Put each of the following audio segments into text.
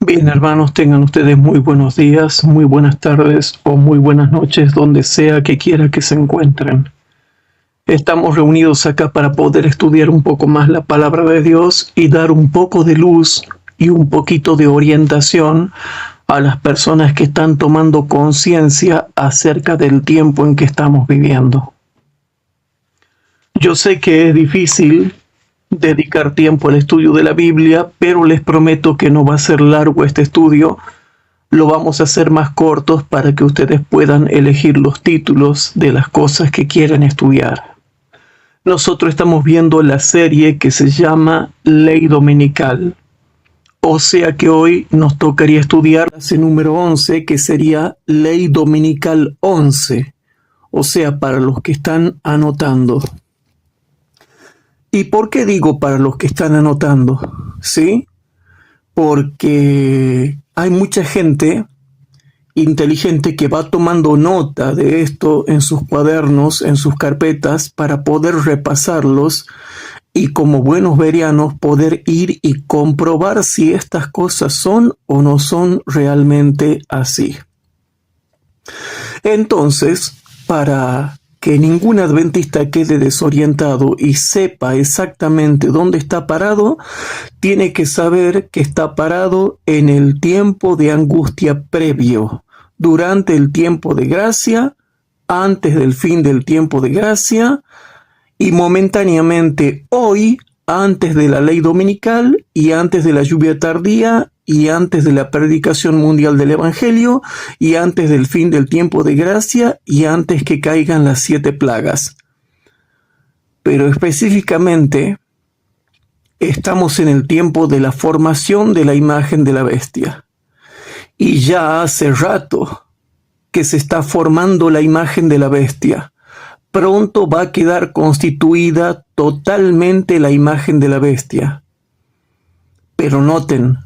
Bien, hermanos, tengan ustedes muy buenos días, muy buenas tardes o muy buenas noches, donde sea que quiera que se encuentren. Estamos reunidos acá para poder estudiar un poco más la palabra de Dios y dar un poco de luz y un poquito de orientación a las personas que están tomando conciencia acerca del tiempo en que estamos viviendo. Yo sé que es difícil dedicar tiempo al estudio de la Biblia, pero les prometo que no va a ser largo este estudio. Lo vamos a hacer más cortos para que ustedes puedan elegir los títulos de las cosas que quieran estudiar. Nosotros estamos viendo la serie que se llama Ley Dominical. O sea que hoy nos tocaría estudiar la clase número 11, que sería Ley Dominical 11. O sea, para los que están anotando. ¿Y por qué digo para los que están anotando? ¿Sí? Porque hay mucha gente inteligente que va tomando nota de esto en sus cuadernos, en sus carpetas, para poder repasarlos y como buenos verianos poder ir y comprobar si estas cosas son o no son realmente así. Entonces, para que ningún adventista quede desorientado y sepa exactamente dónde está parado, tiene que saber que está parado en el tiempo de angustia previo, durante el tiempo de gracia, antes del fin del tiempo de gracia y momentáneamente hoy, antes de la ley dominical y antes de la lluvia tardía y antes de la predicación mundial del Evangelio y antes del fin del tiempo de gracia y antes que caigan las 7 plagas. Pero específicamente estamos en el tiempo de la formación de la imagen de la bestia. Y ya hace rato que se está formando la imagen de la bestia. Pronto va a quedar constituida totalmente la imagen de la bestia. Pero noten,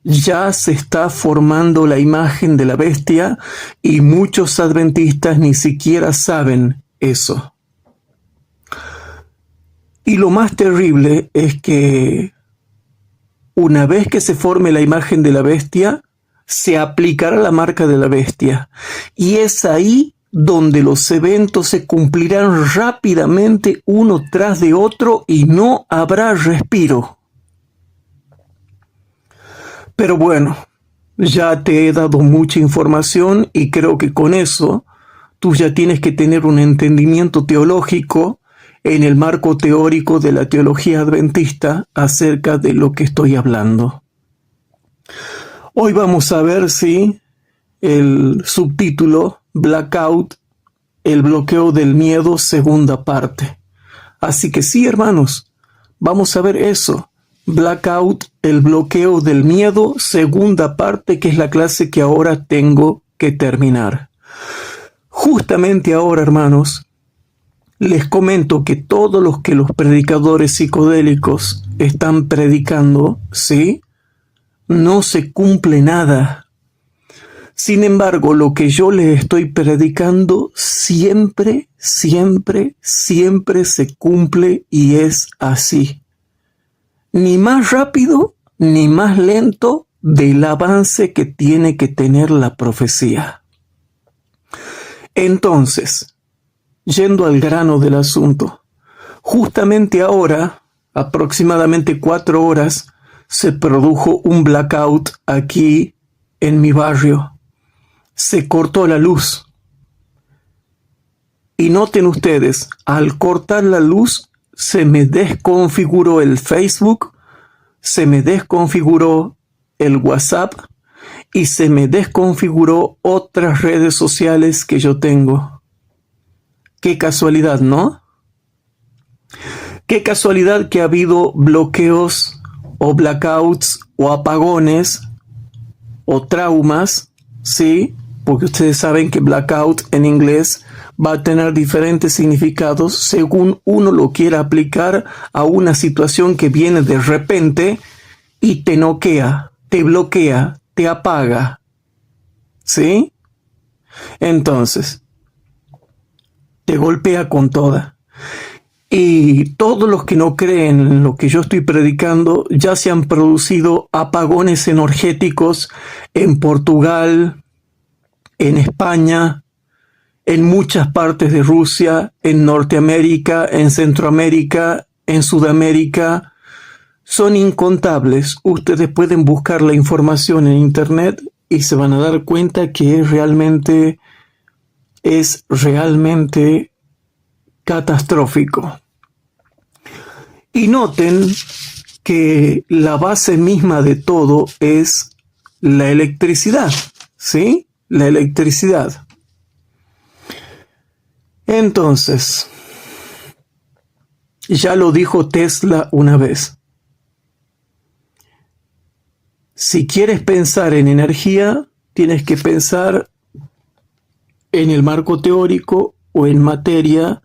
ya se está formando la imagen de la bestia y muchos adventistas ni siquiera saben eso. Y lo más terrible es que una vez que se forme la imagen de la bestia, se aplicará la marca de la bestia. Y es ahí donde los eventos se cumplirán rápidamente uno tras de otro y no habrá respiro. Pero bueno, ya te he dado mucha información y creo que con eso tú ya tienes que tener un entendimiento teológico en el marco teórico de la teología adventista acerca de lo que estoy hablando. Hoy vamos a ver si el subtítulo Blackout, el bloqueo del miedo, segunda parte. Así que sí, hermanos, vamos a ver eso. Blackout, el bloqueo del miedo, segunda parte, que es la clase que ahora tengo que terminar. Justamente ahora, hermanos, les comento que todos los que los predicadores psicodélicos están predicando, ¿sí?, no se cumple nada. Sin embargo, lo que yo les estoy predicando siempre, siempre, siempre se cumple y es así. Ni más rápido, ni más lento del avance que tiene que tener la profecía. Entonces, yendo al grano del asunto, justamente ahora, aproximadamente 4 horas, se produjo un blackout aquí en mi barrio. Se cortó la luz. Y noten ustedes, al cortar la luz, se me desconfiguró el Facebook, se me desconfiguró el WhatsApp y se me desconfiguró otras redes sociales que yo tengo. Qué casualidad, ¿no? Qué casualidad que ha habido bloqueos o blackouts o apagones o traumas, ¿sí? Porque ustedes saben que blackout en inglés va a tener diferentes significados según uno lo quiera aplicar a una situación que viene de repente y te noquea, te bloquea, te apaga, ¿sí? Entonces, te golpea con toda. Y todos los que no creen en lo que yo estoy predicando, ya se han producido apagones energéticos en Portugal, en España, en muchas partes de Rusia, en Norteamérica, en Centroamérica, en Sudamérica. Son incontables. Ustedes pueden buscar la información en internet y se van a dar cuenta que es realmente catastrófico. Y noten que la base misma de todo es la electricidad, ¿sí? La electricidad. Entonces, ya lo dijo Tesla una vez. Si quieres pensar en energía, tienes que pensar en el marco teórico o en materia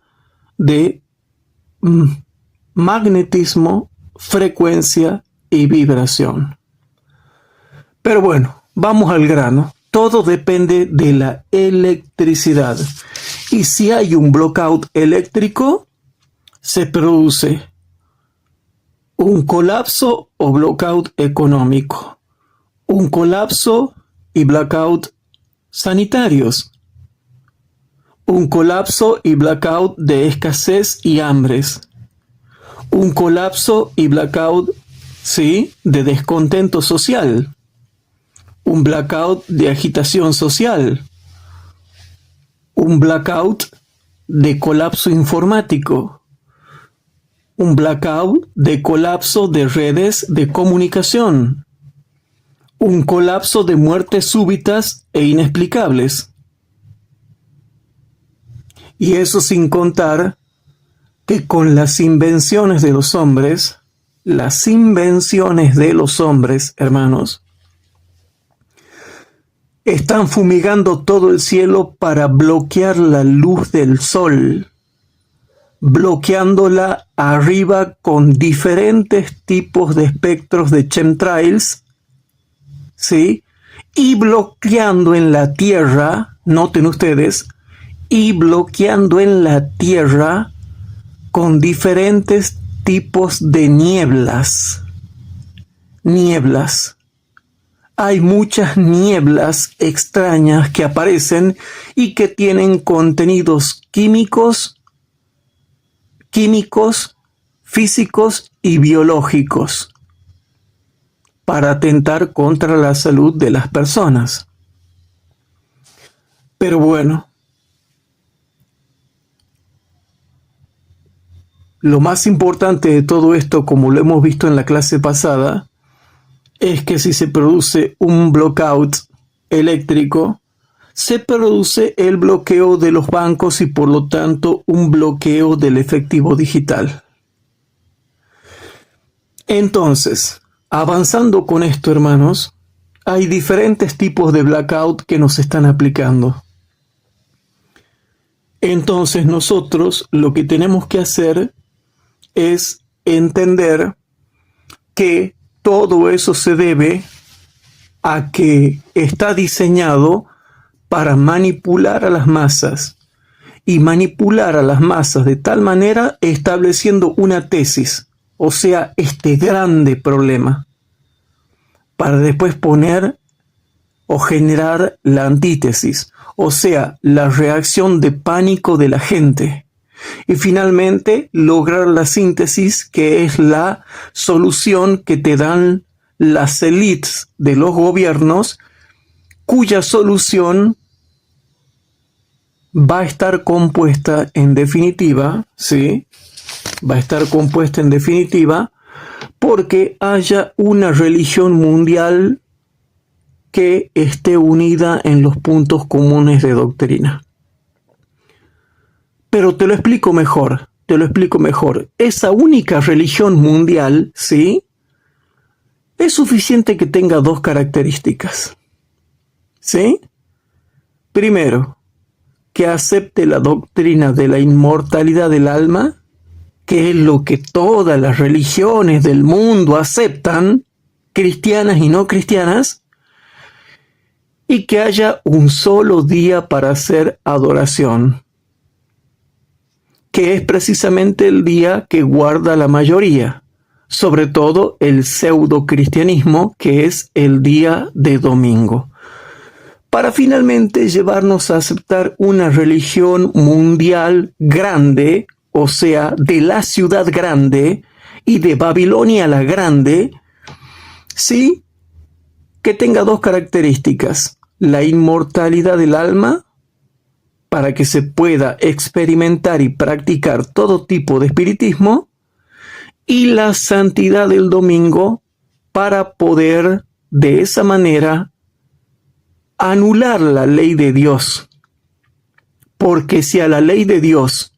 de magnetismo, frecuencia y vibración. Pero bueno, vamos al grano. Todo depende de la electricidad. Y si hay un blackout eléctrico, se produce un colapso o blackout económico, un colapso y blackout sanitarios, un colapso y blackout de escasez y hambres, un colapso y blackout, sí, de descontento social, un blackout de agitación social, un blackout de colapso informático, un blackout de colapso de redes de comunicación, un colapso de muertes súbitas e inexplicables. Y eso sin contar que con las invenciones de los hombres, hermanos, están fumigando todo el cielo para bloquear la luz del sol, bloqueándola arriba con diferentes tipos de espectros de chemtrails, ¿sí? Y bloqueando en la Tierra, noten ustedes, y bloqueando en la Tierra con diferentes tipos de nieblas. Nieblas. Hay muchas nieblas extrañas que aparecen y que tienen contenidos químicos, físicos y biológicos para atentar contra la salud de las personas. Pero bueno, lo más importante de todo esto, como lo hemos visto en la clase pasada, es que si se produce un blackout eléctrico, se produce el bloqueo de los bancos y por lo tanto un bloqueo del efectivo digital. Entonces, avanzando con esto, hermanos, hay diferentes tipos de blackout que nos están aplicando. Entonces nosotros lo que tenemos que hacer es entender que todo eso se debe a que está diseñado para manipular a las masas y manipular a las masas de tal manera estableciendo una tesis, o sea, este grande problema, para después poner o generar la antítesis, o sea, la reacción de pánico de la gente. Y finalmente lograr la síntesis, que es la solución que te dan las élites de los gobiernos, cuya solución va a estar compuesta en definitiva, ¿sí? Va a estar compuesta en definitiva porque haya una religión mundial que esté unida en los puntos comunes de doctrina. Pero te lo explico mejor. Esa única religión mundial, ¿sí? Es suficiente que tenga dos características, ¿sí? Primero, que acepte la doctrina de la inmortalidad del alma, que es lo que todas las religiones del mundo aceptan, cristianas y no cristianas, y que haya un solo día para hacer adoración. que es precisamente el día que guarda la mayoría, sobre todo el pseudo-cristianismo, que es el día de domingo, para finalmente llevarnos a aceptar una religión mundial grande, o sea, de la ciudad grande y de Babilonia la grande, sí, que tenga dos características: la inmortalidad del alma, para que se pueda experimentar y practicar todo tipo de espiritismo, y la santidad del domingo, para poder de esa manera anular la ley de Dios. Porque si a la ley de Dios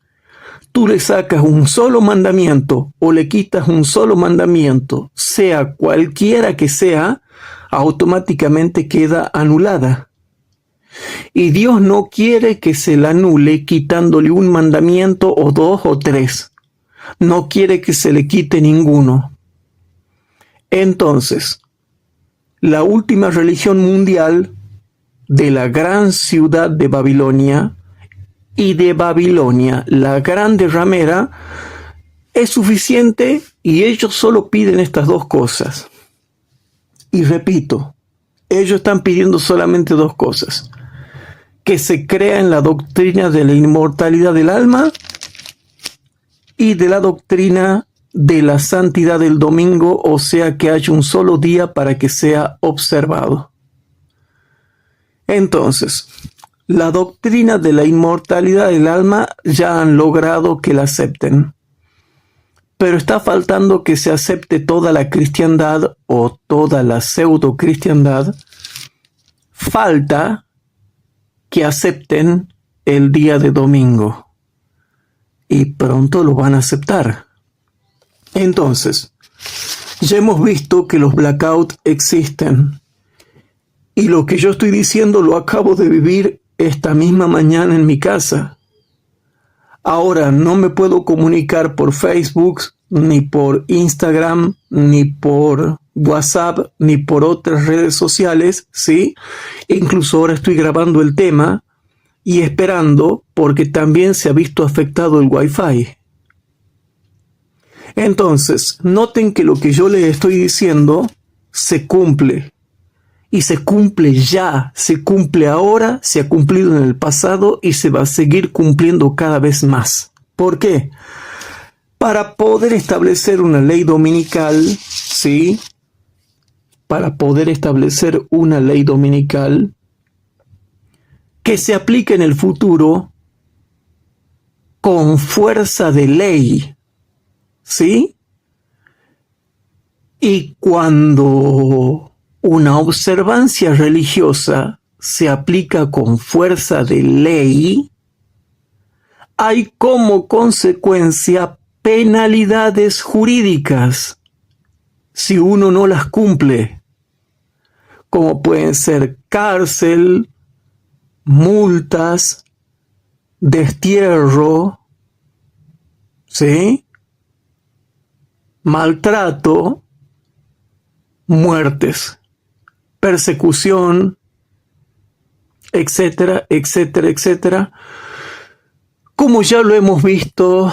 tú le sacas un solo mandamiento o le quitas un solo mandamiento, sea cualquiera que sea, automáticamente queda anulada. Y Dios no quiere que se la anule quitándole un mandamiento o dos o tres. No quiere que se le quite ninguno. Entonces, la última religión mundial de la gran ciudad de Babilonia y de Babilonia, la grande ramera, es suficiente y ellos solo piden estas dos cosas. Y repito, ellos están pidiendo solamente dos cosas: que se crea en la doctrina de la inmortalidad del alma y de la doctrina de la santidad del domingo, o sea, que haya un solo día para que sea observado. Entonces, la doctrina de la inmortalidad del alma ya han logrado que la acepten, pero está faltando que se acepte toda la cristiandad o toda la pseudo cristiandad. Falta que acepten el día de domingo, y pronto lo van a aceptar. Entonces, ya hemos visto que los blackouts existen, y lo que yo estoy diciendo lo acabo de vivir esta misma mañana en mi casa. Ahora no me puedo comunicar por Facebook, ni por Instagram, ni por WhatsApp, ni por otras redes sociales, ¿sí? Incluso ahora estoy grabando el tema y esperando, porque también se ha visto afectado el Wi-Fi. Entonces, noten que lo que yo les estoy diciendo se cumple. Y se cumple ya, se cumple ahora, se ha cumplido en el pasado y se va a seguir cumpliendo cada vez más. ¿Por qué? Para poder establecer una ley dominical, ¿sí? Para poder establecer una ley dominical que se aplique en el futuro con fuerza de ley, ¿sí? Y cuando una observancia religiosa se aplica con fuerza de ley, hay como consecuencia penalidades jurídicas si uno no las cumple, como pueden ser cárcel, multas, destierro, ¿sí? Maltrato, muertes, persecución, etcétera, etcétera, etcétera, como ya lo hemos visto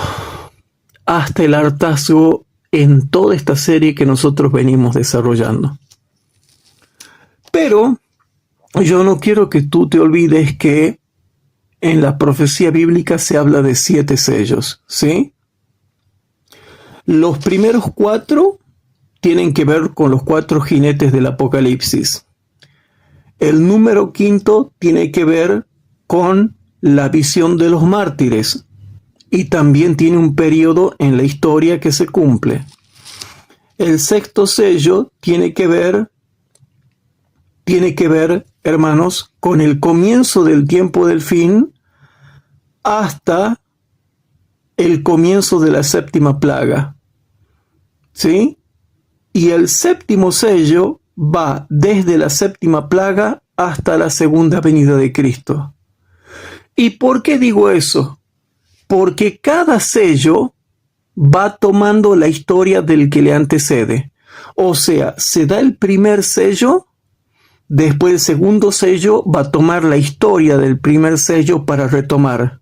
hasta el hartazgo en toda esta serie que nosotros venimos desarrollando. Pero yo no quiero que tú te olvides que en la profecía bíblica se habla de 7 sellos, ¿sí? Los primeros 4 tienen que ver con los 4 jinetes del Apocalipsis. El número 5 tiene que ver con la visión de los mártires y también tiene un periodo en la historia que se cumple. El 6º sello tiene que ver, hermanos, con el comienzo del tiempo del fin hasta el comienzo de la 7ª plaga, ¿sí? Y el 7º sello va desde la 7ª plaga hasta la segunda venida de Cristo. ¿Y por qué digo eso? Porque cada sello va tomando la historia del que le antecede. O sea, se da el primer sello, después el segundo sello va a tomar la historia del primer sello para retomar.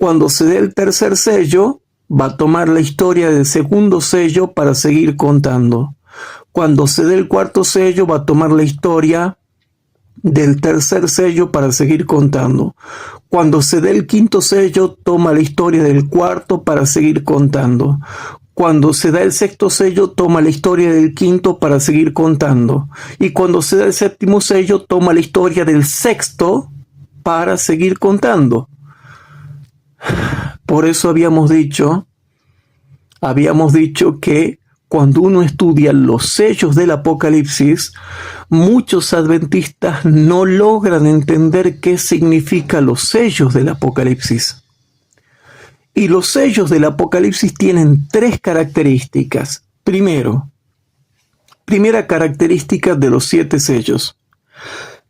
Cuando se dé el tercer sello, va a tomar la historia del segundo sello para seguir contando. Cuando se dé el cuarto sello, va a tomar la historia del tercer sello para seguir contando. Cuando se dé el quinto sello, toma la historia del cuarto para seguir contando. Cuando se da el sexto sello, toma la historia del quinto para seguir contando. Y cuando se da el séptimo sello, toma la historia del sexto para seguir contando. Por eso habíamos dicho que cuando uno estudia los sellos del Apocalipsis, muchos adventistas no logran entender qué significan los sellos del Apocalipsis. Y los sellos del Apocalipsis tienen tres características. Primera característica de los 7 sellos.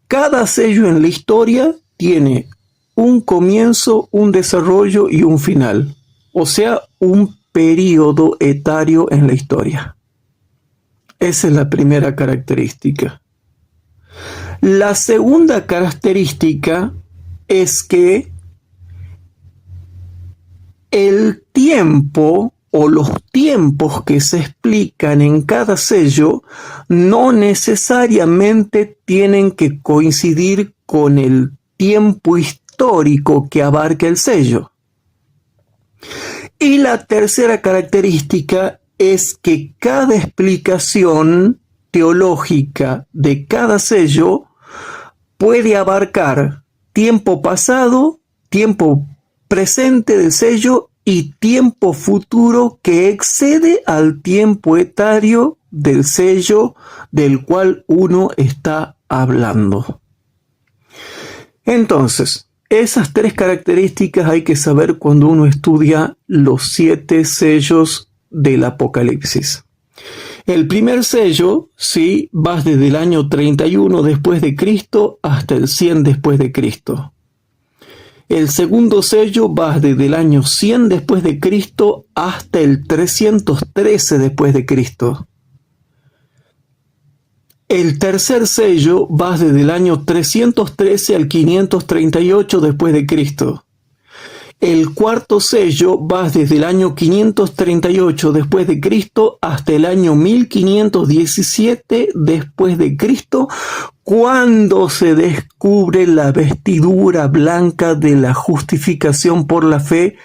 Cada sello en la historia tiene un comienzo, un desarrollo y un final. O sea, un periodo etario en la historia. Esa es la primera característica. La segunda característica es que el tiempo o los tiempos que se explican en cada sello no necesariamente tienen que coincidir con el tiempo histórico que abarca el sello. Y la tercera característica es que cada explicación teológica de cada sello puede abarcar tiempo pasado, tiempo presente del sello y tiempo futuro que excede al tiempo etario del sello del cual uno está hablando. Entonces, esas tres características hay que saber cuando uno estudia los 7 sellos del Apocalipsis. El primer sello, sí, va desde el año 31 después de Cristo hasta el 100 después de Cristo. El segundo sello va desde el año 100 después de Cristo hasta el 313 después de Cristo. El tercer sello va desde el año 313 al 538 después de Cristo. El cuarto sello va desde el año 538 después de Cristo hasta el año 1517 después de Cristo, cuando se descubre la vestidura blanca de la justificación por la fe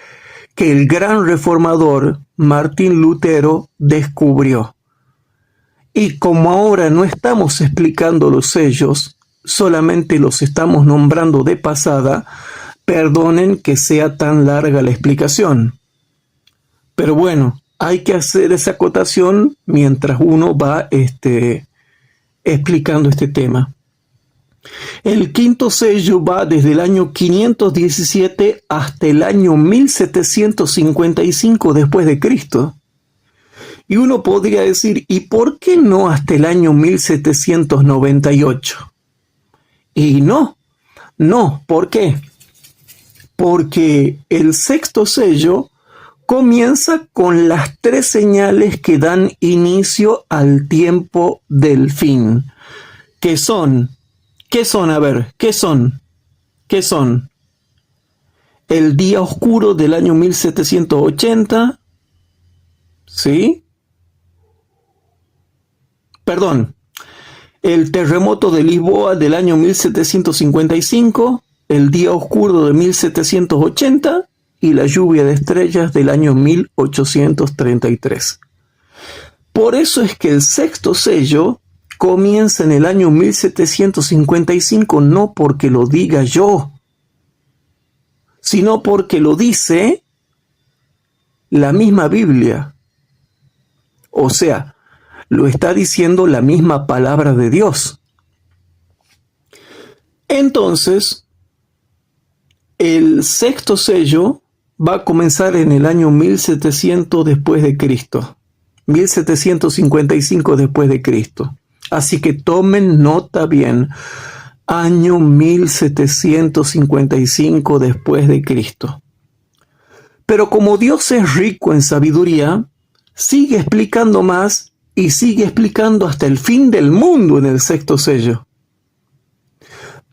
que el gran reformador Martín Lutero descubrió. Y como ahora no estamos explicando los sellos, solamente los estamos nombrando de pasada, perdonen que sea tan larga la explicación. Pero bueno, hay que hacer esa acotación mientras uno va explicando este tema. El quinto sello va desde el año 517 hasta el año 1755 después de Cristo. Y uno podría decir, ¿y por qué no hasta el año 1798? Y no, ¿por qué? Porque el sexto sello comienza con las 3 señales que dan inicio al tiempo del fin. ¿Qué son? A ver, ¿qué son? El día oscuro del año 1780, ¿sí? Perdón, el terremoto de Lisboa del año 1755, el día oscuro de 1780 y la lluvia de estrellas del año 1833. Por eso es que el sexto sello comienza en el año 1755, no porque lo diga yo, sino porque lo dice la misma Biblia. O sea, lo está diciendo la misma palabra de Dios. Entonces, el sexto sello va a comenzar en el año 1700 después de Cristo, 1755 después de Cristo. Así que tomen nota bien, año 1755 después de Cristo. Pero como Dios es rico en sabiduría, sigue explicando más y sigue explicando hasta el fin del mundo en el sexto sello.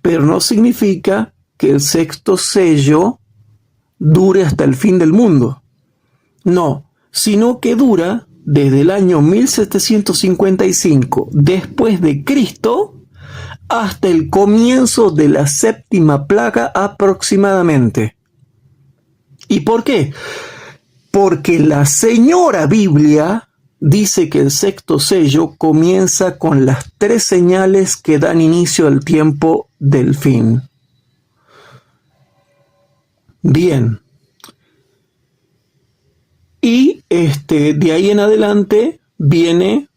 Pero no significa que el sexto sello dure hasta el fin del mundo. No, sino que dura desde el año 1755 después de Cristo hasta el comienzo de la séptima plaga aproximadamente. ¿Y por qué? Porque la señora Biblia dice que el sexto sello comienza con las 3 señales que dan inicio al tiempo del fin. Bien. Y de ahí en adelante viene,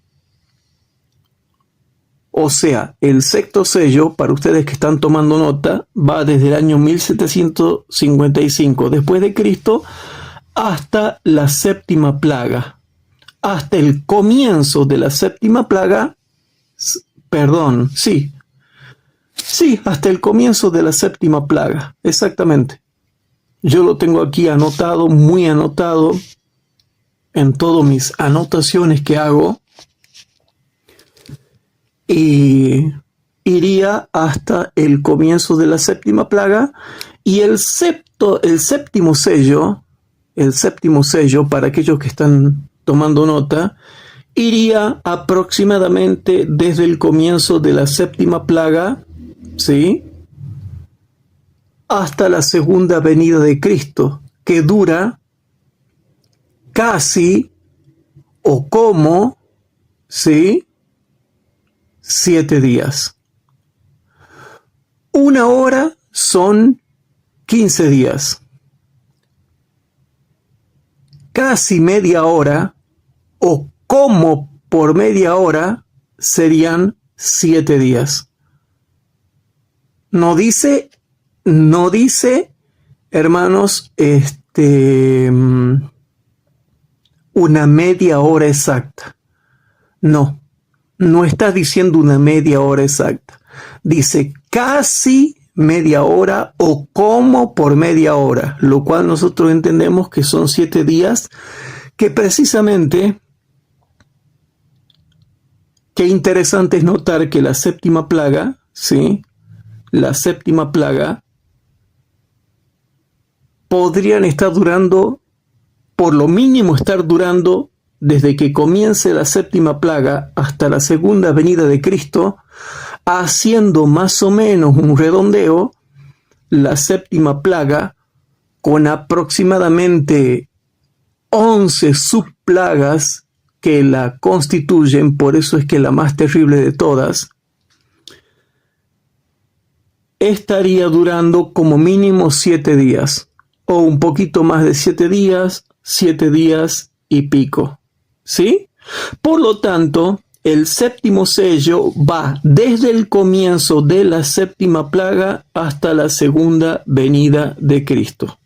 o sea, el sexto sello, para ustedes que están tomando nota, va desde el año 1755 después de Cristo hasta la séptima plaga. Hasta el comienzo de la séptima plaga, hasta el comienzo de la séptima plaga, exactamente. Yo lo tengo aquí anotado, muy anotado, en todas mis anotaciones que hago, y iría hasta el comienzo de la séptima plaga, y el séptimo sello, para aquellos que están tomando nota, iría aproximadamente desde el comienzo de la séptima plaga, ¿sí?, hasta la segunda venida de Cristo, que dura casi o como, ¿sí?, 7 días. 1 hora son 15 días. Casi media hora o como por media hora serían 7 días. No dice, hermanos, una media hora exacta. No está diciendo una media hora exacta. Dice casi media hora o como por media hora, lo cual nosotros entendemos que son 7 días, que precisamente, qué interesante es notar que la séptima plaga, ¿sí?, la séptima plaga, podrían estar durando, por lo mínimo estar durando, desde que comience la séptima plaga hasta la segunda venida de Cristo, haciendo más o menos un redondeo, la séptima plaga, con aproximadamente 11 subplagas que la constituyen, por eso es que la más terrible de todas, estaría durando como mínimo 7 días, o un poquito más de 7 días, 7 días y pico, ¿sí? Por lo tanto, el séptimo sello va desde el comienzo de la séptima plaga hasta la segunda venida de Cristo.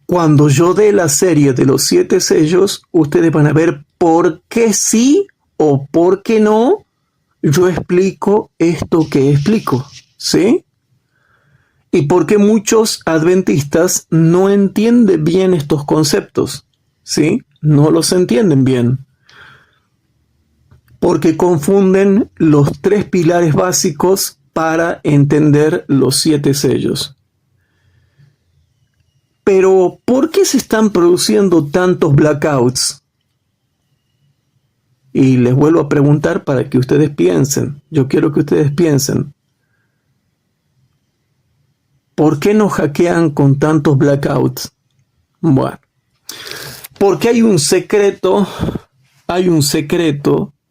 Cuando yo dé la serie de los 7 sellos, ustedes van a ver por qué sí o por qué no yo explico esto que explico, ¿sí? Y por qué muchos adventistas no entienden bien estos conceptos, ¿sí? No los entienden bien. Porque confunden los 3 pilares básicos para entender los 7 sellos. Pero, ¿por qué se están produciendo tantos blackouts? Y les vuelvo a preguntar para que ustedes piensen. Yo quiero que ustedes piensen. ¿Por qué nos hackean con tantos blackouts? Bueno, porque hay un secreto,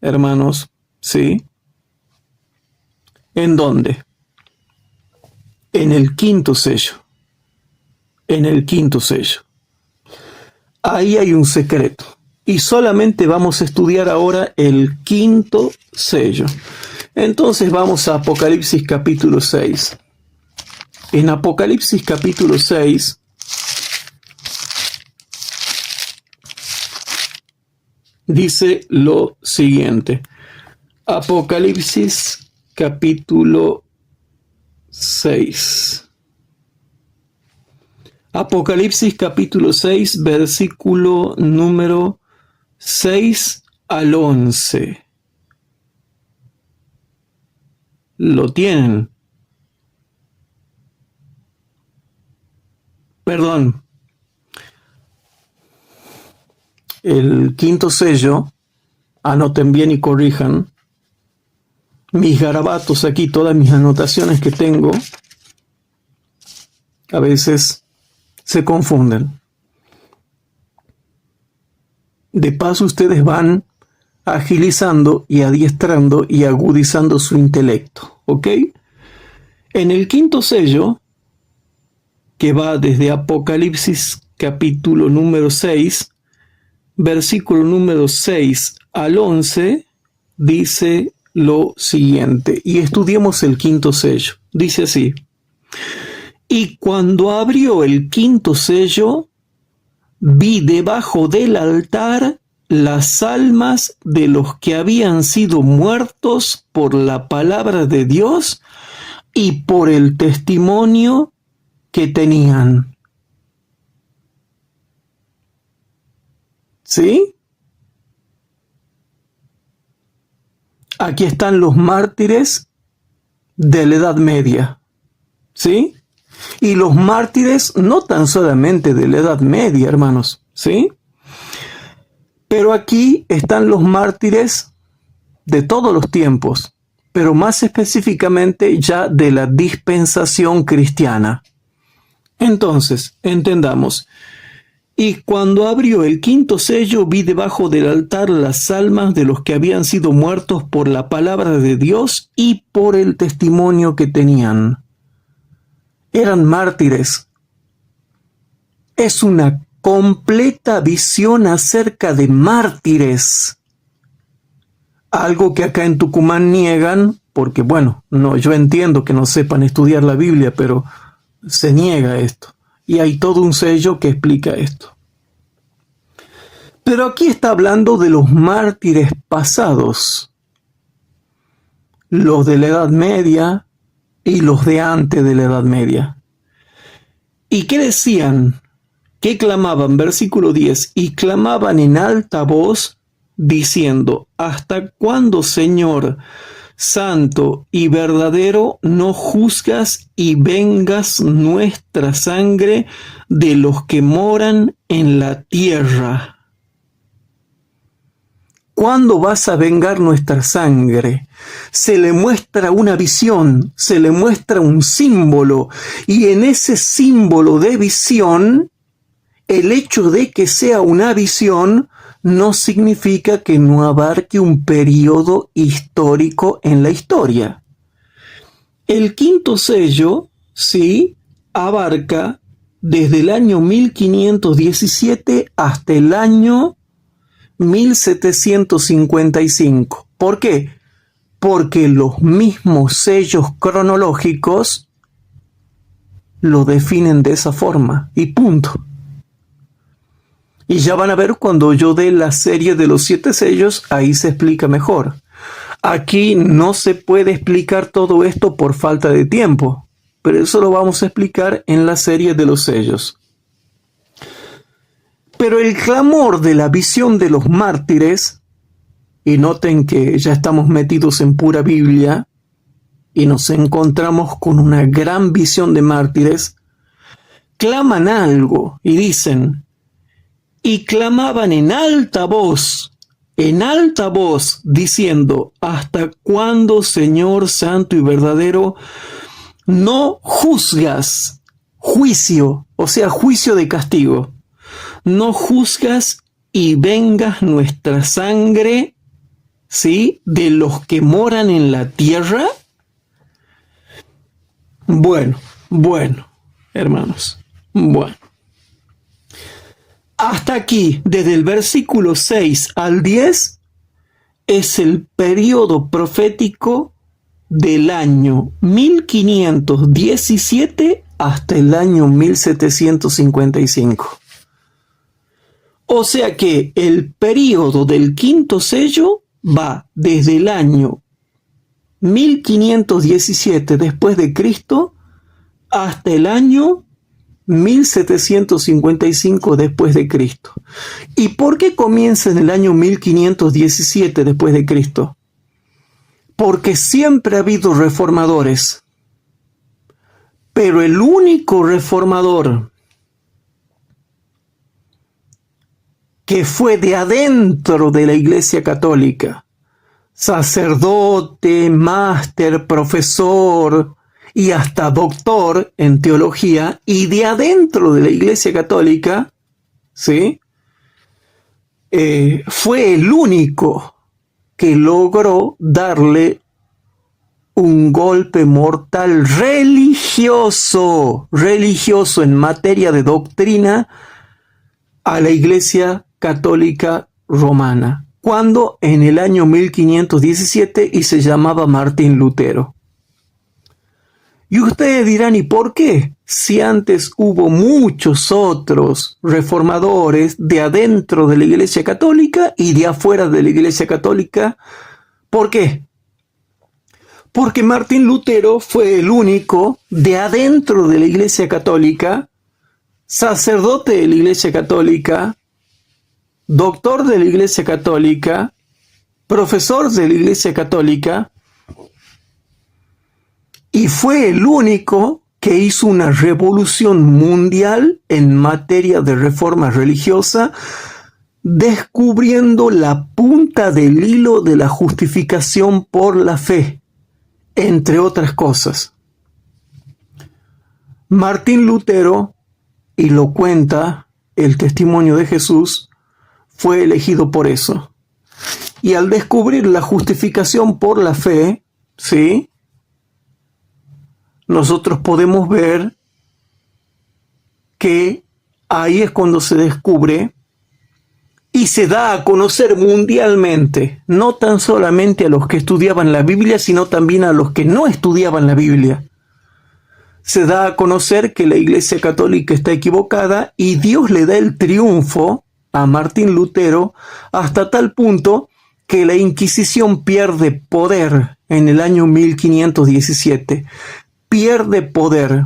hermanos, ¿sí? ¿En dónde? En el quinto sello. En el quinto sello. Ahí hay un secreto. Y solamente vamos a estudiar ahora el quinto sello. Entonces vamos a Apocalipsis capítulo 6. En Apocalipsis capítulo 6, dice lo siguiente. Apocalipsis capítulo 6. Apocalipsis capítulo 6, versículo número 6 al 11. ¿Lo tienen? Perdón, el quinto sello, anoten bien y corrijan, mis garabatos aquí, todas mis anotaciones que tengo, a veces se confunden. De paso, ustedes van agilizando y adiestrando y agudizando su intelecto, ¿ok? En el quinto sello, que va desde Apocalipsis capítulo número 6, versículo número 6 al 11, dice lo siguiente, y estudiemos el quinto sello. Dice así: y cuando abrió el quinto sello, vi debajo del altar las almas de los que habían sido muertos por la palabra de Dios y por el testimonio que tenían. ¿Sí? Aquí están los mártires de la Edad Media. ¿Sí? Y los mártires no tan solamente de la Edad Media, hermanos. ¿Sí? Pero aquí están los mártires de todos los tiempos, pero más específicamente ya de la dispensación cristiana. Entonces, entendamos. Y cuando abrió el quinto sello, vi debajo del altar las almas de los que habían sido muertos por la palabra de Dios y por el testimonio que tenían. Eran mártires. Es una completa visión acerca de mártires. Algo que acá en Tucumán niegan, porque bueno, no, yo entiendo que no sepan estudiar la Biblia, pero se niega esto. Y hay todo un sello que explica esto. Pero aquí está hablando de los mártires pasados, los de la Edad Media y los de antes de la Edad Media. ¿Y qué decían? ¿Qué clamaban? Versículo 10. Y clamaban en alta voz, diciendo: ¿hasta cuándo, Señor santo y verdadero, no juzgas y vengas nuestra sangre de los que moran en la tierra? ¿Cuándo vas a vengar nuestra sangre? Se le muestra una visión, se le muestra un símbolo, y en ese símbolo de visión, el hecho de que sea una visión no significa que no abarque un periodo histórico en la historia. El quinto sello, sí, abarca desde el año 1517 hasta el año 1755. ¿Por qué? Porque los mismos sellos cronológicos lo definen de esa forma, y punto. Y ya van a ver cuando yo dé la serie de los 7 sellos, ahí se explica mejor. Aquí no se puede explicar todo esto por falta de tiempo, pero eso lo vamos a explicar en la serie de los sellos. Pero el clamor de la visión de los mártires, y noten que ya estamos metidos en pura Biblia, y nos encontramos con una gran visión de mártires, claman algo y dicen: y clamaban en alta voz, diciendo: ¿hasta cuándo, Señor santo y verdadero, no juzgas? Juicio, o sea, juicio de castigo. No juzgas y vengas nuestra sangre, ¿sí?, de los que moran en la tierra. Bueno, hermanos, bueno. Hasta aquí, desde el versículo 6 al 10, es el periodo profético del año 1517 hasta el año 1755. O sea que el periodo del quinto sello va desde el año 1517 después de Cristo hasta el año 1755 después de Cristo. ¿Y por qué comienza en el año 1517 después de Cristo? Porque siempre ha habido reformadores, pero el único reformador que fue de adentro de la Iglesia Católica, sacerdote, máster, profesor y hasta doctor en teología, y de adentro de la Iglesia Católica, ¿sí? Fue el único que logró darle un golpe mortal religioso en materia de doctrina a la Iglesia Católica Romana, cuando en el año 1517 y se llamaba Martín Lutero. Y ustedes dirán, ¿y por qué? Si antes hubo muchos otros reformadores de adentro de la Iglesia Católica y de afuera de la Iglesia Católica, ¿por qué? Porque Martín Lutero fue el único de adentro de la Iglesia Católica, sacerdote de la Iglesia Católica, doctor de la Iglesia Católica, profesor de la Iglesia Católica, y fue el único que hizo una revolución mundial en materia de reforma religiosa, descubriendo la punta del hilo de la justificación por la fe, entre otras cosas. Martín Lutero, y lo cuenta el testimonio de Jesús, fue elegido por eso. Y al descubrir la justificación por la fe, ¿sí?, nosotros podemos ver que ahí es cuando se descubre y se da a conocer mundialmente, no tan solamente a los que estudiaban la Biblia, sino también a los que no estudiaban la Biblia. Se da a conocer que la Iglesia Católica está equivocada y Dios le da el triunfo a Martín Lutero hasta tal punto que la Inquisición pierde poder en el año 1517. Pierde poder.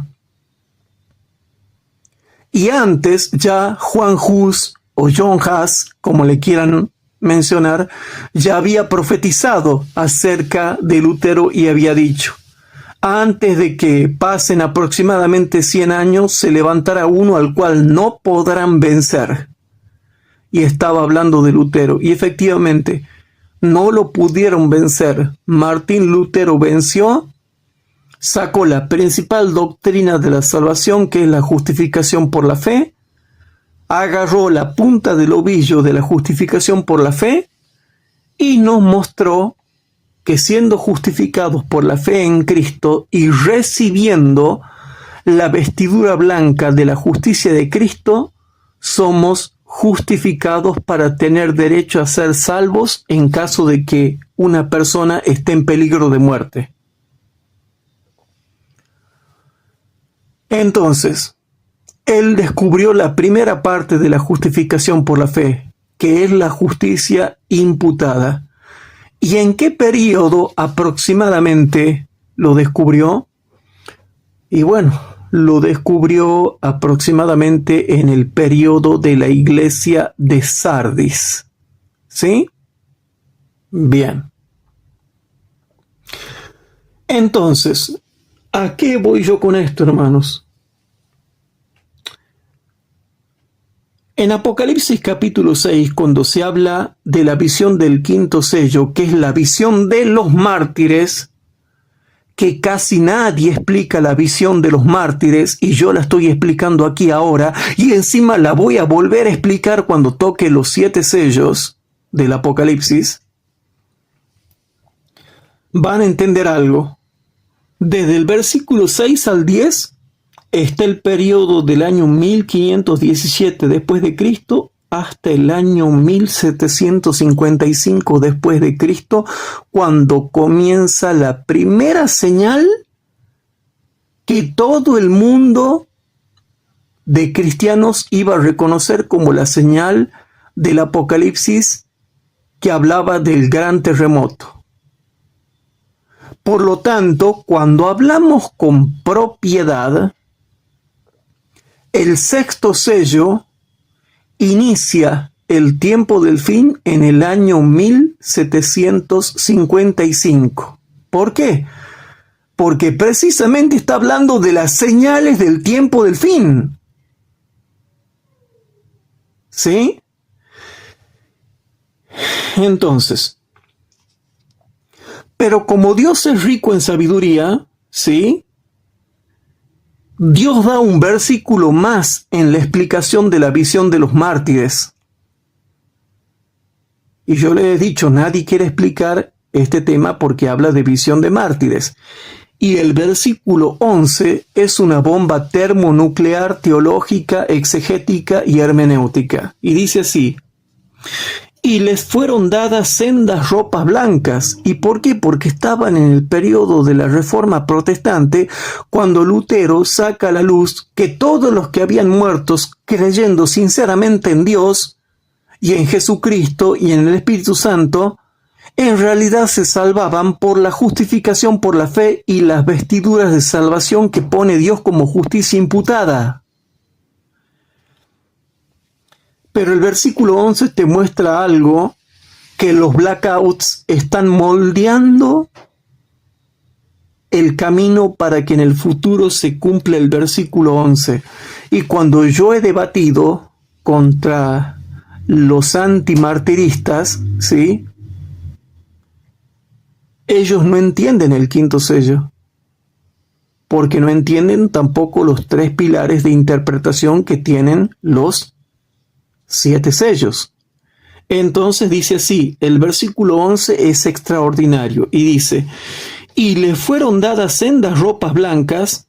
Y antes ya Juan Hus o John Huss, como le quieran mencionar, ya había profetizado acerca de Lutero y había dicho: antes de que pasen aproximadamente 100 años, se levantará uno al cual no podrán vencer. Y estaba hablando de Lutero. Y efectivamente, no lo pudieron vencer. Martín Lutero venció, sacó la principal doctrina de la salvación, que es la justificación por la fe, agarró la punta del ovillo de la justificación por la fe y nos mostró que siendo justificados por la fe en Cristo y recibiendo la vestidura blanca de la justicia de Cristo, somos justificados para tener derecho a ser salvos en caso de que una persona esté en peligro de muerte. Entonces, él descubrió la primera parte de la justificación por la fe, que es la justicia imputada. ¿Y en qué periodo aproximadamente lo descubrió? Y bueno, lo descubrió aproximadamente en el periodo de la iglesia de Sardis. ¿Sí? Bien. Entonces, ¿a qué voy yo con esto, hermanos? En Apocalipsis capítulo 6, cuando se habla de la visión del quinto sello, que es la visión de los mártires, que casi nadie explica la visión de los mártires, y yo la estoy explicando aquí ahora, y encima la voy a volver a explicar cuando toque los 7 sellos del Apocalipsis, van a entender algo. Desde el versículo 6 al 10 está el periodo del año 1517 después de Cristo hasta el año 1755 después de Cristo, cuando comienza la primera señal que todo el mundo de cristianos iba a reconocer como la señal del Apocalipsis, que hablaba del gran terremoto. Por lo tanto, cuando hablamos con propiedad, el sexto sello inicia el tiempo del fin en el año 1755. ¿Por qué? Porque precisamente está hablando de las señales del tiempo del fin. ¿Sí? Entonces, pero como Dios es rico en sabiduría, ¿sí? Dios da un versículo más en la explicación de la visión de los mártires. Y yo le he dicho, nadie quiere explicar este tema porque habla de visión de mártires. Y el versículo 11 es una bomba termonuclear teológica, exegética y hermenéutica. Y dice así: y les fueron dadas sendas ropas blancas. ¿Y por qué? Porque estaban en el periodo de la Reforma Protestante, cuando Lutero saca a la luz que todos los que habían muerto creyendo sinceramente en Dios y en Jesucristo y en el Espíritu Santo, en realidad se salvaban por la justificación por la fe y las vestiduras de salvación que pone Dios como justicia imputada. Pero el versículo 11 te muestra algo, que los blackouts están moldeando el camino para que en el futuro se cumpla el versículo 11. Y cuando yo he debatido contra los antimartiristas, ¿sí?, ellos no entienden el quinto sello, porque no entienden tampoco los tres pilares de interpretación que tienen los 7 sellos. Entonces dice así, el versículo 11 es extraordinario y dice: y le fueron dadas sendas ropas blancas.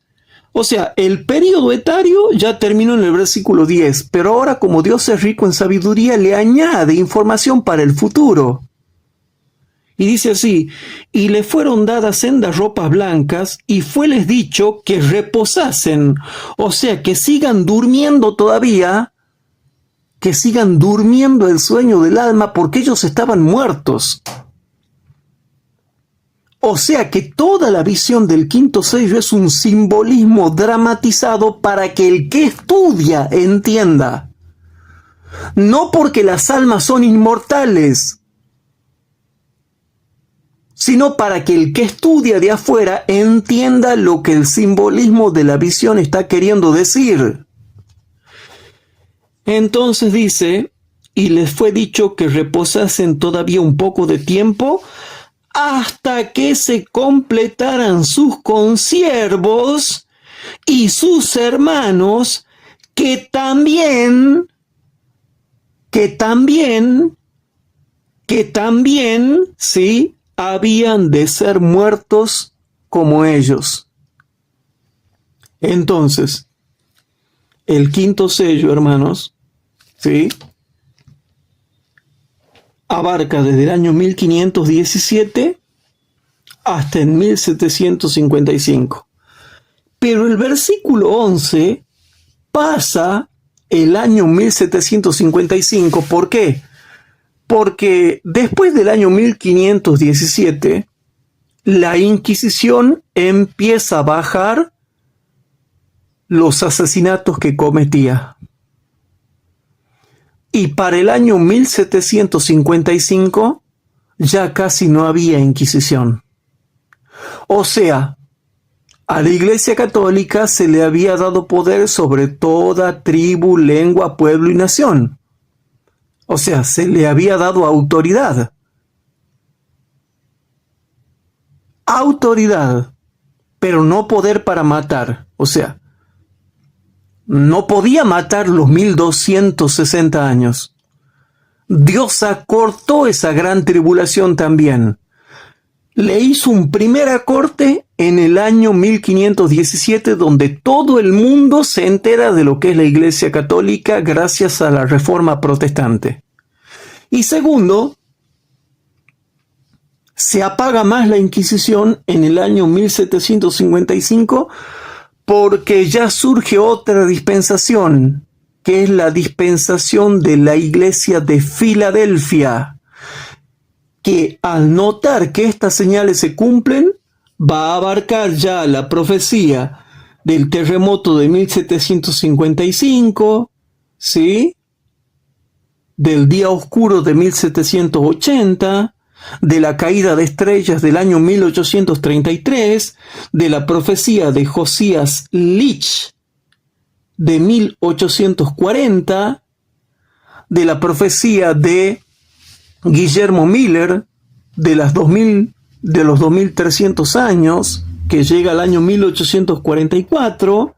O sea, el periodo etario ya terminó en el versículo 10, pero ahora, como Dios es rico en sabiduría, le añade información para el futuro. Y dice así: y le fueron dadas sendas ropas blancas, y fueles dicho que reposasen, o sea, que sigan durmiendo todavía, que sigan durmiendo el sueño del alma, porque ellos estaban muertos. O sea que toda la visión del quinto sello es un simbolismo dramatizado para que el que estudia entienda. No porque las almas son inmortales, sino para que el que estudia de afuera entienda lo que el simbolismo de la visión está queriendo decir. Entonces dice: y les fue dicho que reposasen todavía un poco de tiempo, hasta que se completaran sus consiervos y sus hermanos, que también, sí, habían de ser muertos como ellos. Entonces, el quinto sello, hermanos, ¿sí?, abarca desde el año 1517 hasta el 1755. Pero el versículo 11 pasa el año 1755. ¿Por qué? Porque después del año 1517, la Inquisición empieza a bajar los asesinatos que cometía. Y para el año 1755 ya casi no había Inquisición. O sea, a la Iglesia Católica se le había dado poder sobre toda tribu, lengua, pueblo y nación. O sea, se le había dado autoridad. Autoridad, pero no poder para matar. O sea, no podía matar los 1260 años. Dios acortó esa gran tribulación también. Le hizo un primer acorte en el año 1517, donde todo el mundo se entera de lo que es la Iglesia Católica gracias a la Reforma Protestante. Y segundo, se apaga más la Inquisición en el año 1755, porque ya surge otra dispensación, que es la dispensación de la Iglesia de Filadelfia, que al notar que estas señales se cumplen, va a abarcar ya la profecía del terremoto de 1755, ¿sí?, del día oscuro de 1780, de la caída de estrellas del año 1833, de la profecía de Josías Lich de 1840, de la profecía de Guillermo Miller, de los 2300 años, que llega al año 1844,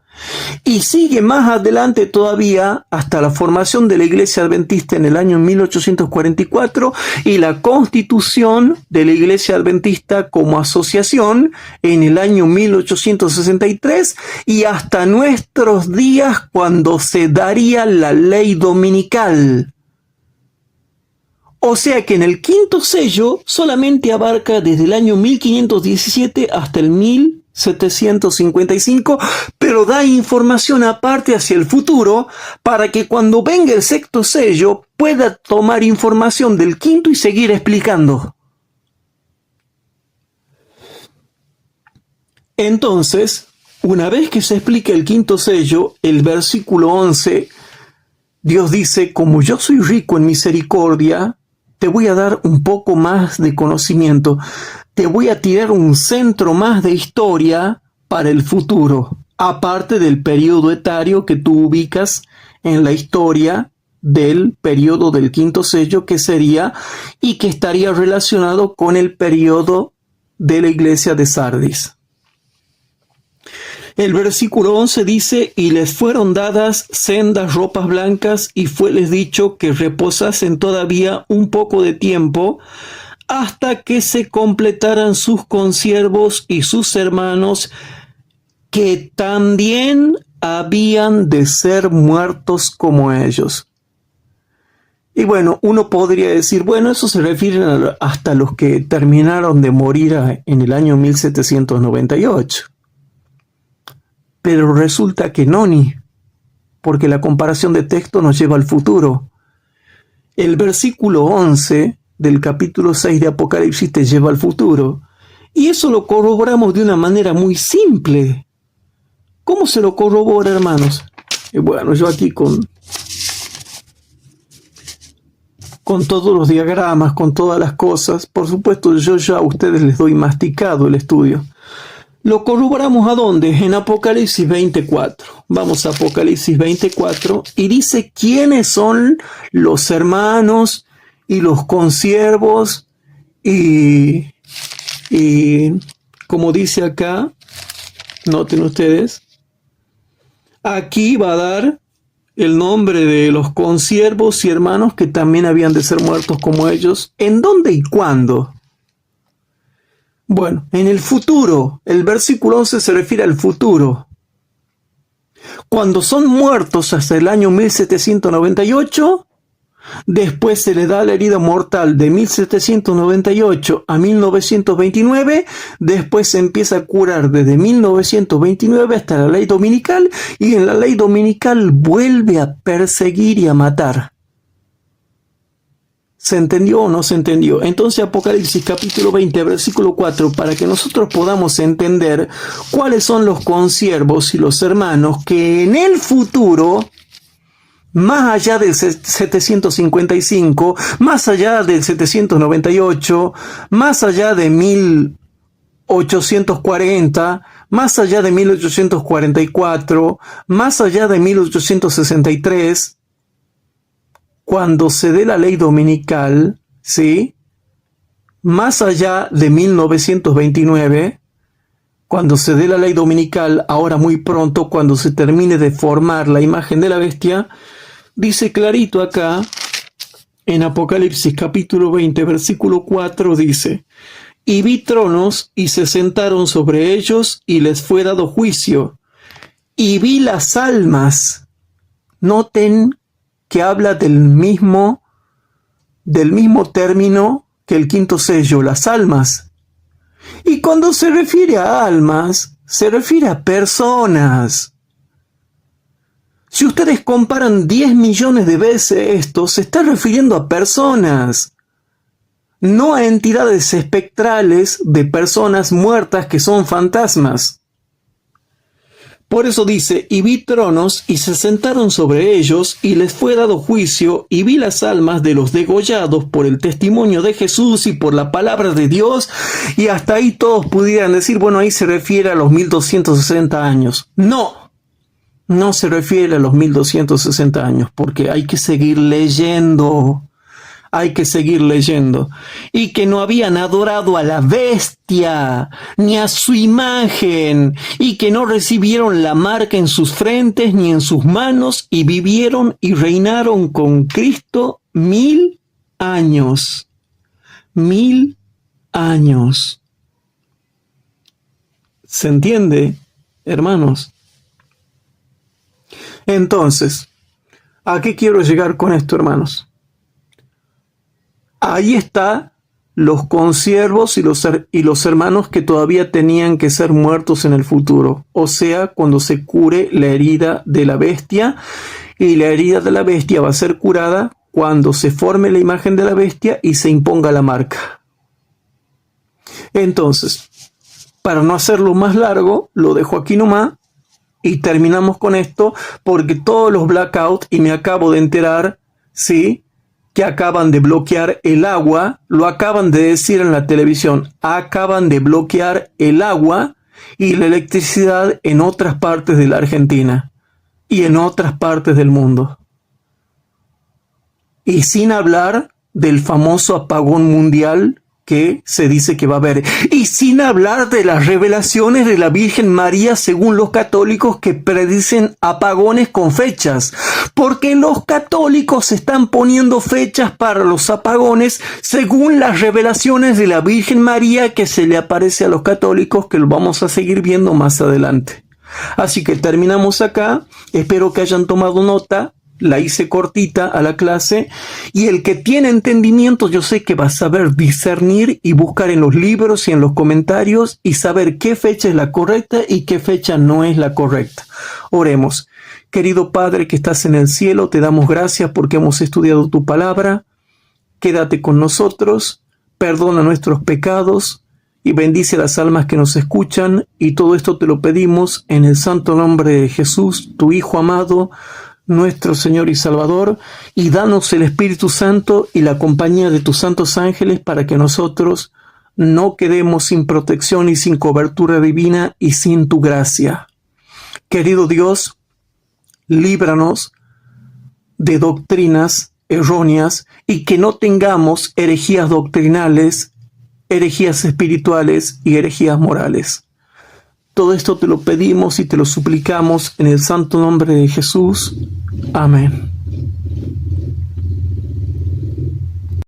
y sigue más adelante todavía hasta la formación de la Iglesia Adventista en el año 1844 y la constitución de la Iglesia Adventista como asociación en el año 1863 y hasta nuestros días cuando se daría la ley dominical. O sea que en el quinto sello solamente abarca desde el año 1517 hasta el 1755, pero da información aparte hacia el futuro para que cuando venga el sexto sello pueda tomar información del quinto y seguir explicando. Entonces, una vez que se explica el quinto sello, el versículo 11, Dios dice: como yo soy rico en misericordia, te voy a dar un poco más de conocimiento. Te voy a tirar un centro más de historia para el futuro, aparte del periodo etario que tú ubicas en la historia del periodo del quinto sello, que sería y que estaría relacionado con el periodo de la iglesia de Sardis. El versículo 11 dice: y les fueron dadas sendas ropas blancas, y fueles dicho que reposasen todavía un poco de tiempo, hasta que se completaran sus consiervos y sus hermanos, que también habían de ser muertos como ellos. Y bueno, uno podría decir, bueno, eso se refiere hasta los que terminaron de morir en el año 1798. Pero resulta que no, porque la comparación de texto nos lleva al futuro. El versículo 11 del capítulo 6 de Apocalipsis te lleva al futuro. Y eso lo corroboramos de una manera muy simple. ¿Cómo se lo corrobora, hermanos? Bueno, yo aquí con todos los diagramas, con todas las cosas, por supuesto yo ya a ustedes les doy masticado el estudio. ¿Lo corroboramos a dónde? En Apocalipsis 24. Vamos a Apocalipsis 24 y dice quiénes son los hermanos y los consiervos y como dice acá, noten ustedes, aquí va a dar el nombre de los consiervos y hermanos que también habían de ser muertos como ellos. ¿En dónde y cuándo? Bueno, en el futuro. El versículo 11 se refiere al futuro. Cuando son muertos hasta el año 1798, después se le da la herida mortal de 1798 a 1929, después se empieza a curar desde 1929 hasta la ley dominical, y en la ley dominical vuelve a perseguir y a matar. ¿Se entendió o no se entendió? Entonces Apocalipsis capítulo 20, versículo 4, para que nosotros podamos entender cuáles son los consiervos y los hermanos que en el futuro, más allá del 755, más allá del 798, más allá de 1840, más allá de 1844, más allá de 1863, cuando se dé la ley dominical, ¿sí? Más allá de 1929, cuando se dé la ley dominical, ahora muy pronto, cuando se termine de formar la imagen de la bestia, dice clarito acá, en Apocalipsis capítulo 20, versículo 4, dice: y vi tronos, y se sentaron sobre ellos, y les fue dado juicio, y vi las almas. Noten que habla del mismo término que el quinto sello, las almas. Y cuando se refiere a almas, se refiere a personas. Si ustedes comparan 10 millones de veces esto, se está refiriendo a personas, no a entidades espectrales de personas muertas que son fantasmas. Por eso dice: y vi tronos, y se sentaron sobre ellos, y les fue dado juicio, y vi las almas de los degollados por el testimonio de Jesús y por la palabra de Dios. Y hasta ahí todos pudieran decir, bueno, ahí se refiere a los 1260 años. No se refiere a los 1260 años, porque hay que seguir leyendo. hay que seguir leyendo, y que no habían adorado a la bestia, ni a su imagen, y que no recibieron la marca en sus frentes ni en sus manos, y vivieron y reinaron con Cristo 1000 años. 1000 años. ¿Se entiende, hermanos? Entonces, ¿a qué quiero llegar con esto, hermanos? Ahí está los consiervos y los hermanos que todavía tenían que ser muertos en el futuro. O sea, cuando se cure la herida de la bestia, y la herida de la bestia va a ser curada cuando se forme la imagen de la bestia y se imponga la marca. Entonces, para no hacerlo más largo, lo dejo aquí nomás y terminamos con esto, porque todos los blackouts, y me acabo de enterar, ¿sí?, que acaban de bloquear el agua, lo acaban de decir en la televisión, acaban de bloquear el agua y la electricidad en otras partes de la Argentina y en otras partes del mundo. Y sin hablar del famoso apagón mundial que se dice que va a haber. Y sin hablar de las revelaciones de la Virgen María según los católicos, que predicen apagones con fechas. Porque los católicos están poniendo fechas para los apagones según las revelaciones de la Virgen María que se le aparece a los católicos, que lo vamos a seguir viendo más adelante. Así que terminamos acá. Espero que hayan tomado nota. La hice cortita a la clase, y el que tiene entendimiento, yo sé que va a saber discernir y buscar en los libros y en los comentarios y saber qué fecha es la correcta y qué fecha no es la correcta. Oremos. Querido Padre que estás en el cielo, te damos gracias porque hemos estudiado tu palabra. Quédate con nosotros, perdona nuestros pecados y bendice las almas que nos escuchan, y todo esto te lo pedimos en el santo nombre de Jesús, tu Hijo amado, nuestro Señor y Salvador, y danos el Espíritu Santo y la compañía de tus santos ángeles para que nosotros no quedemos sin protección y sin cobertura divina y sin tu gracia. Querido Dios, líbranos de doctrinas erróneas y que no tengamos herejías doctrinales, herejías espirituales y herejías morales. Todo esto te lo pedimos y te lo suplicamos en el santo nombre de Jesús. Amén.